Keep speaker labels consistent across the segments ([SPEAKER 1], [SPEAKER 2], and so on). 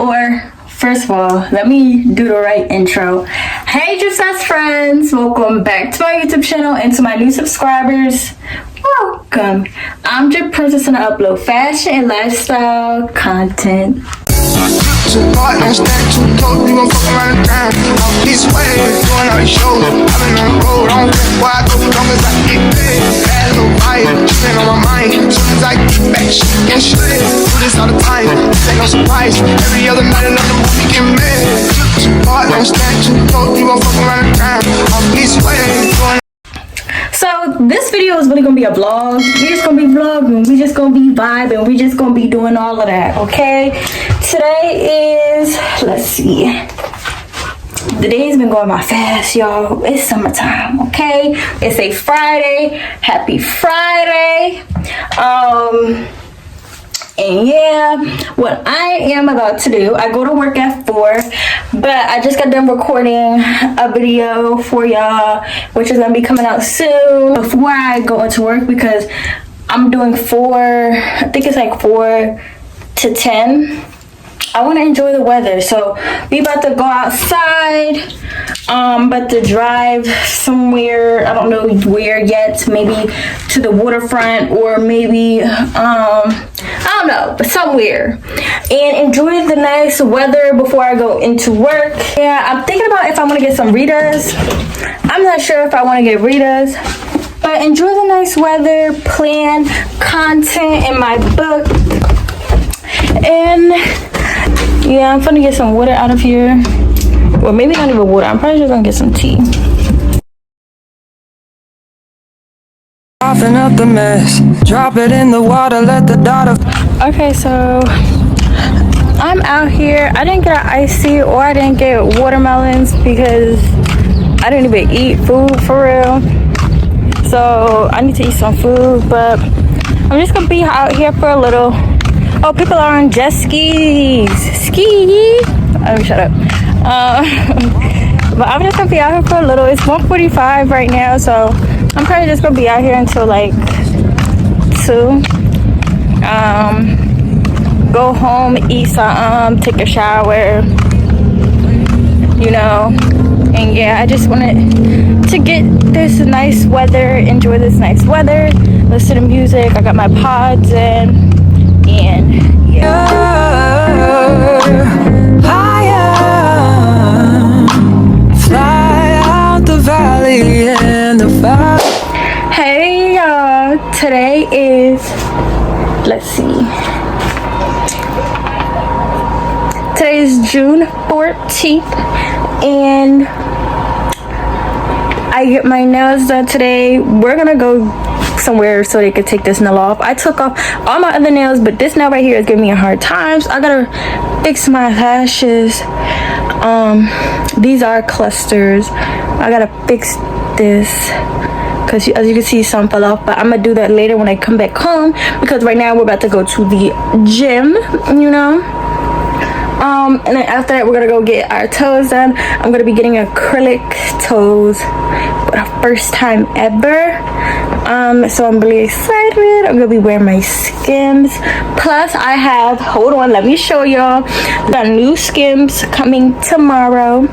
[SPEAKER 1] Or first of all, let me do the right intro. Hey Dripcess friends, welcome back to my YouTube channel and to my new subscribers, welcome. I'm Drip Princess and I upload fashion and lifestyle content.
[SPEAKER 2] Too hard and stand too close, you gon' fuck around and down. All these ways, doing all these shows. I've been on the road, I don't care where I go, long as I get paid. Bad little vibe, shit on my mind. Soon as I get back, shit get slid. Do this all the time, this ain't no surprise. Every other night, another movie get made. Too hard and stand too close, you gon' fuck around and down. All these ways, doing.
[SPEAKER 1] So this video is really gonna be a vlog. We just gonna be vlogging, we just gonna be vibing, we just gonna be doing all of that, okay? Today is, let's see, the day's been going by fast, y'all. It's summertime, okay? It's a Friday. Happy Friday. And yeah, what I am about to do, I go to work at 4, but I just got done recording a video for y'all, which is gonna be coming out soon before I go into work, because I'm doing 4, I think it's like 4 to 10. I want to enjoy the weather, so we about to go outside, but to drive somewhere, I don't know where yet, maybe to the waterfront, or maybe I don't know, but somewhere, and enjoy the nice weather before I go into work. Yeah, I'm thinking about if I want to get some Ritas. I'm not sure if I want to get Ritas, but enjoy the nice weather, plan content in my book, and yeah, I'm gonna get some water out of here. Well, maybe not even water. I'm probably just gonna get some tea.
[SPEAKER 3] Soften up the mess, drop it in the water, let the daughter.
[SPEAKER 1] Okay, so I'm out here. I didn't get an icy or I didn't get watermelons because I didn't even eat food for real. So I need to eat some food, but I'm just gonna be out here for a little. Oh, people are on jet skis. Ski. Oh, shut up. But I'm just gonna be out here for a little. It's 1:45 right now, so I'm probably just gonna be out here until like 2. Go home, eat some, take a shower, you know. And yeah, I just wanted to get this nice weather, enjoy this nice weather, listen to music. I got my pods in. And yeah,
[SPEAKER 3] Higher, fly out the valley and the fire.
[SPEAKER 1] hey y'all, today is, let's see, today is June 14th, and I get my nails done today. We're gonna go somewhere so they could take this nail off. I took off all my other nails, but this nail right here is giving me a hard time, so I gotta fix my lashes. These are clusters. I gotta fix this because as you can see, some fell off, but I'm gonna do that later when I come back home, because right now we're about to go to the gym, you know. And then after that, we're gonna go get our toes done. I'm gonna be getting acrylic toes for the first time ever. So I'm really excited. I'm gonna be wearing my Skims. Plus I have, hold on, let me show y'all the new Skims coming tomorrow.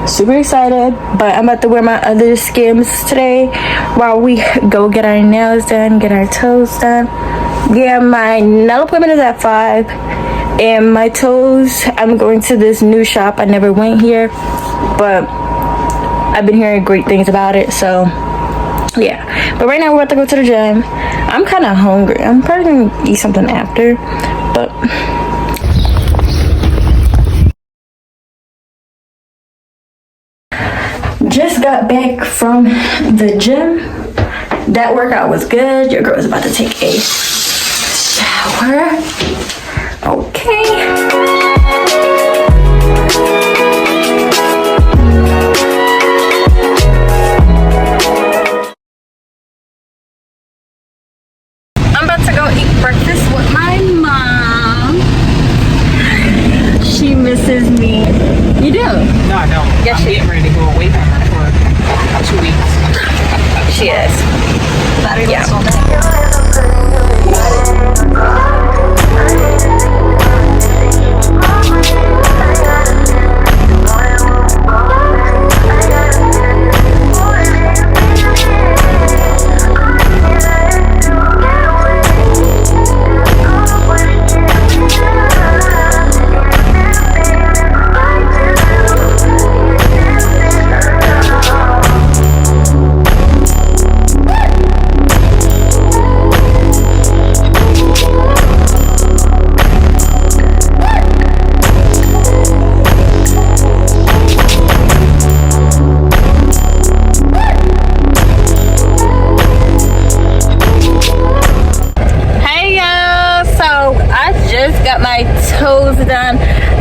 [SPEAKER 1] Super excited, but I'm about to wear my other Skims today while we go get our nails done, get our toes done. Yeah, my nail appointment is at 5, and my toes, I'm going to this new shop. I never went here, but I've been hearing great things about it, so yeah. But right now we're about to go to the gym. I'm kind of hungry. I'm probably gonna eat something after, but just got back from the gym. That workout was good. Your girl is about to take a shower. Okay. Breakfast with my mom. She misses me. You do?
[SPEAKER 4] No, I don't.
[SPEAKER 1] Yes,
[SPEAKER 4] I'm getting ready to go away from her for 2 weeks.
[SPEAKER 1] She is. Yeah.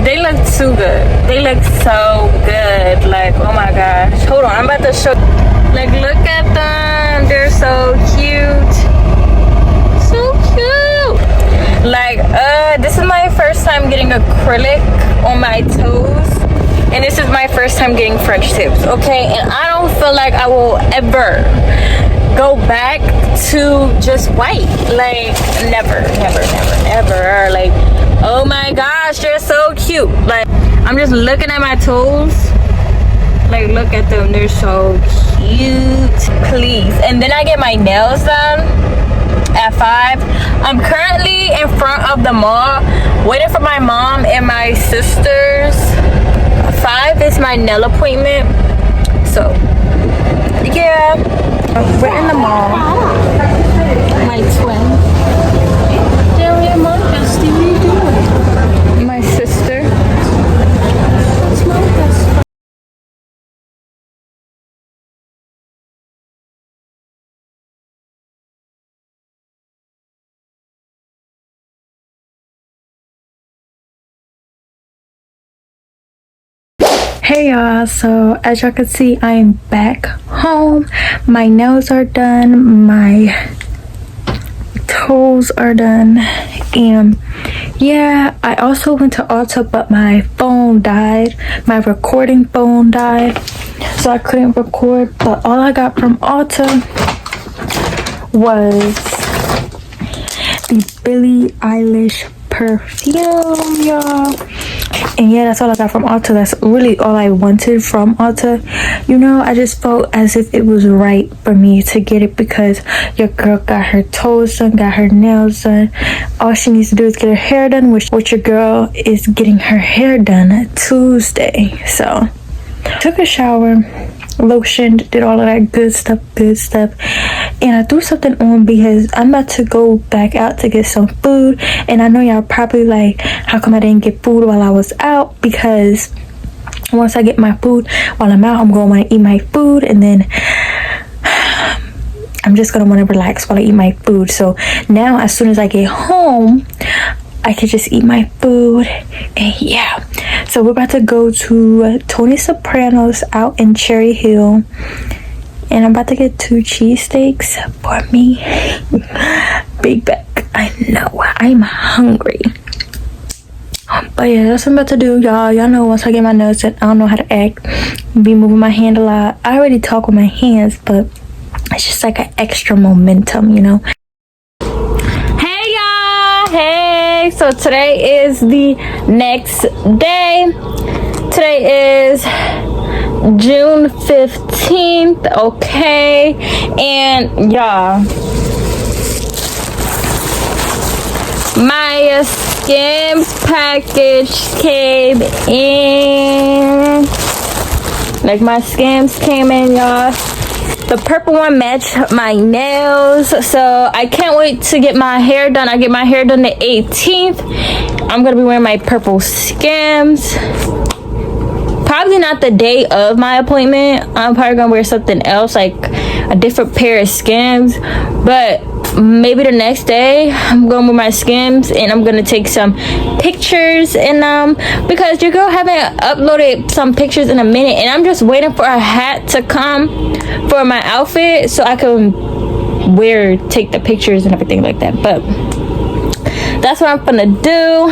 [SPEAKER 1] They look too good. They look so good. Like, oh my gosh. Hold on, I'm about to show. Like, look at them. They're so cute. So cute. Like, this is my first time getting acrylic on my toes. And this is my first time getting French tips, okay? And I don't feel like I will ever go back to just white. Like, never. Like, oh my gosh, they're so cute. Like, I'm just looking at my toes. Like, look at them, they're so cute. Please. And then I get my nails done at 5. I'm currently in front of the mall waiting for my mom and my sisters. 5 is my nail appointment. So yeah, we're in the mall. My twin. My sister. Hey y'all, so as y'all can see, I am back home. My nails are done, my toes are done, and yeah, I also went to Ulta, but my phone died. My recording phone died, so I couldn't record. But all I got from Ulta was the Billie Eilish perfume, y'all. And yeah, that's all I got from Ulta. That's really all I wanted from Ulta. You know, I just felt as if it was right for me to get it because your girl got her toes done, got her nails done. All she needs to do is get her hair done, which your girl is getting her hair done Tuesday. So, took a shower, lotioned, did all of that good stuff. And I threw something on because I'm about to go back out to get some food. And I know y'all probably like, how come I didn't get food while I was out? Because once I get my food while I'm out, I'm going to want to eat my food. And then I'm just going to want to relax while I eat my food. So now as soon as I get home, I can just eat my food. And yeah. So we're about to go to Tony Soprano's out in Cherry Hill. And I'm about to get 2 cheesesteaks for me. Big bag. I know. I'm hungry. But yeah, that's what I'm about to do, y'all. Y'all know once I get my nails done, I don't know how to act. Be moving my hand a lot. I already talk with my hands, but it's just like an extra momentum, you know. Hey, y'all. Hey. So today is the next day. Today is June 15th, okay? And y'all, my skims package came in. Like, my skims came in, y'all. The purple one matched my nails, so I can't wait to get my hair done. I get my hair done the 18th. I'm gonna be wearing my purple skims. Probably not the day of my appointment. I'm probably gonna wear something else, like a different pair of skims. But maybe the next day, I'm going with my skims and I'm gonna take some pictures in them because your girl haven't uploaded some pictures in a minute, and I'm just waiting for a hat to come for my outfit so I can take the pictures and everything like that. But that's what I'm gonna do.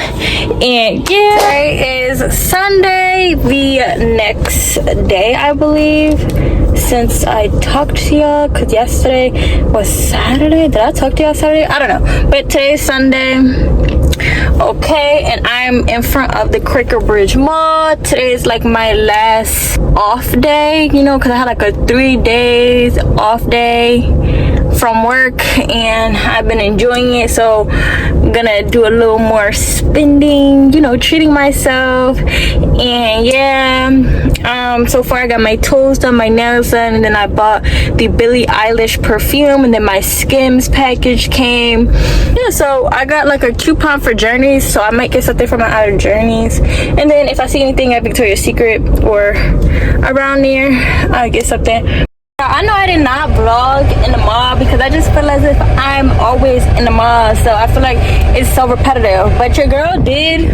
[SPEAKER 1] And yeah, today is Sunday, the next day, I believe, since I talked to y'all, because yesterday was Saturday. Did I talk to y'all Saturday? I don't know, but today's Sunday. Okay, and I'm in front of the Quaker Bridge Mall. Today is like my last off day, you know, because I had like a 3 days off day from work and I've been enjoying it. So I'm gonna do a little more spending, you know, treating myself. And yeah, so far I got my toes done, my nails done, and then I bought the Billie Eilish perfume, and then my Skims package came. Yeah, so I got like a coupon for Journeys, so I might get something from my other Journeys. And then if I see anything at Victoria's Secret or around there, I'll get something. I know I did not vlog in the mall because I just feel as if I'm always in the mall, so I feel like it's so repetitive. But your girl did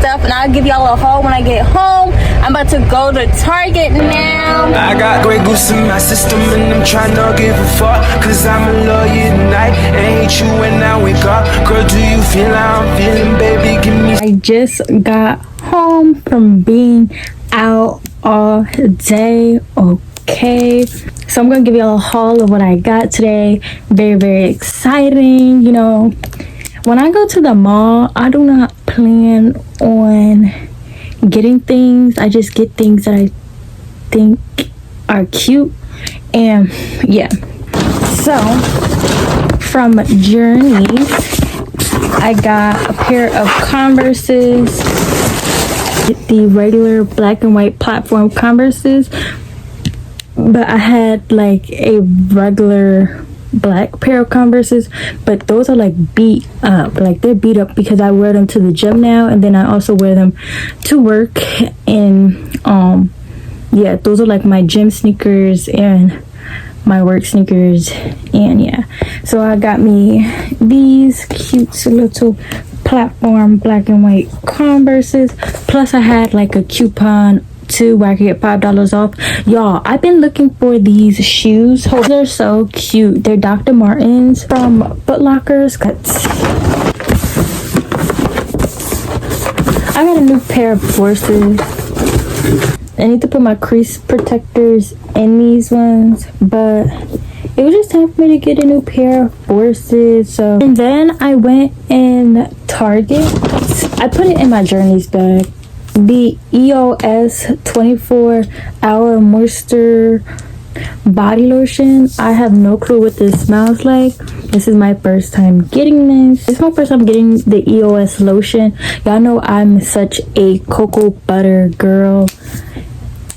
[SPEAKER 1] stuff, and I'll give y'all a haul when I get home. I'm about to go to Target now.
[SPEAKER 3] I got Grey Goose in my system and I'm trying to give a fuck, cause I'ma love you tonight and hate you when I wake up. Girl, do you feel how I'm feeling, baby? Give me.
[SPEAKER 1] I just got home from being out all day. Okay, so I'm gonna give y'all a haul of what I got today. Very, very exciting. You know, when I go to the mall, I do not plan on getting things. I just get things that I think are cute. And yeah, so from Journeys, I got a pair of Converses, the regular black and white platform Converses, but I had like a regular black pair of Converses, but those are like beat up. Like they're beat up because I wear them to the gym now, and then I also wear them to work. And yeah, those are like my gym sneakers and my work sneakers. And yeah, so I got me these cute little platform black and white Converses, plus I had like a coupon too where I could get $5 off. Y'all, I've been looking for these shoes. They're so cute. They're Dr. Martens from Foot Locker's. I got a new pair of Forces. I need to put my crease protectors in these ones, but it was just time for me to get a new pair of Forces. So, and then I went in Target. I put it in my Journeys bag. The EOS 24-hour moisture body lotion. I have no clue what this smells like. This is my first time getting this. It's my first time getting the EOS lotion. Y'all know I'm such a cocoa butter girl,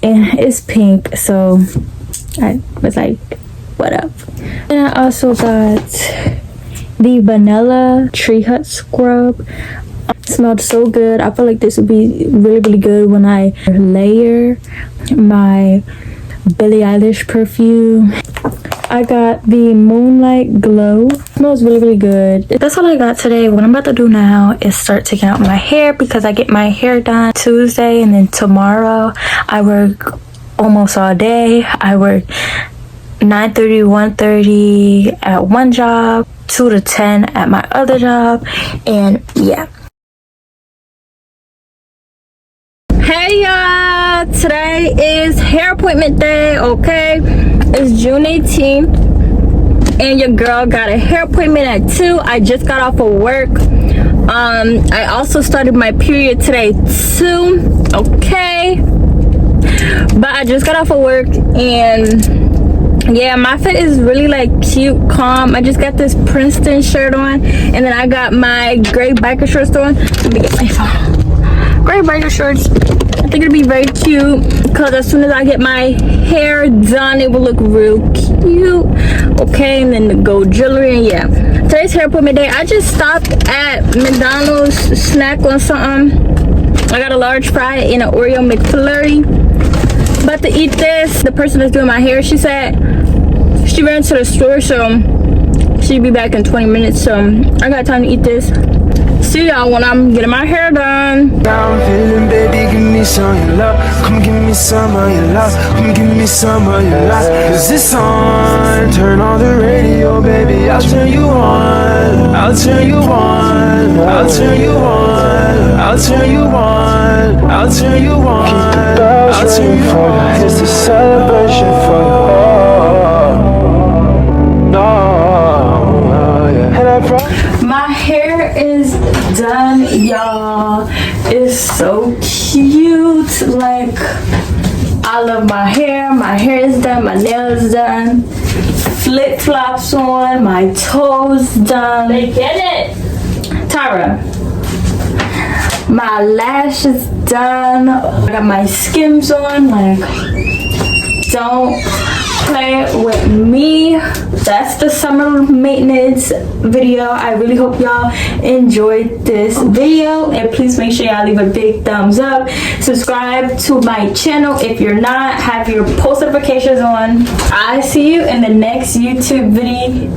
[SPEAKER 1] and it's pink, so I was like, what up? And I also got the vanilla tree hut scrub. It smelled so good. I feel like this would be really, really good when I layer my Billie Eilish perfume. I got the Moonlight Glow. It smells really, really good. That's all I got today. What I'm about to do now is start taking out my hair, because I get my hair done Tuesday, and then tomorrow I work almost all day. I work 9:30 to 1:30 at one job, 2 to 10 at my other job, and yeah. Hey y'all, today is hair appointment day. Okay, it's June 18th and your girl got a hair appointment at 2. I just got off of work. I also started my period today too. Okay, but I just got off of work, and yeah, my fit is really like cute, calm. I just got this Princeton shirt on, and then I got my gray biker shorts on. Let me get my phone. Gray biker shorts. I think it'll be very cute, because as soon as I get my hair done, it will look real cute. Okay, and then the gold jewelry, and yeah. Today's hair appointment day. I just stopped at McDonald's, snack on something. I got a large fry and an Oreo McFlurry. About to eat this. The person that's doing my hair, she said she ran to the store, so she'll be back in 20 minutes. So I got time to eat this. See y'all when I'm getting my hair done.
[SPEAKER 3] Now I'm feeling, baby, give me some of your love. Come give me some of your love. Come give me some of your love. Is this on? Turn on the radio, baby. I'll turn you on. I'll turn you on. I'll turn you on. I'll turn you on. I'll turn you on. Keep the bells ringing for you. It's a celebration for you. No, yeah. And I promise.
[SPEAKER 1] My hair is done, y'all. It's so cute. Like, I love my hair. My hair is done. My nails done. Flip flops on. My toes done. They get it, Tara. My lashes done. I got my skims on. Like, don't play with me. That's the summer maintenance video. I really hope y'all enjoyed this video, and please make sure y'all leave a big thumbs up. Subscribe to my channel if you're not. Have your post notifications on. I see you in the next YouTube video.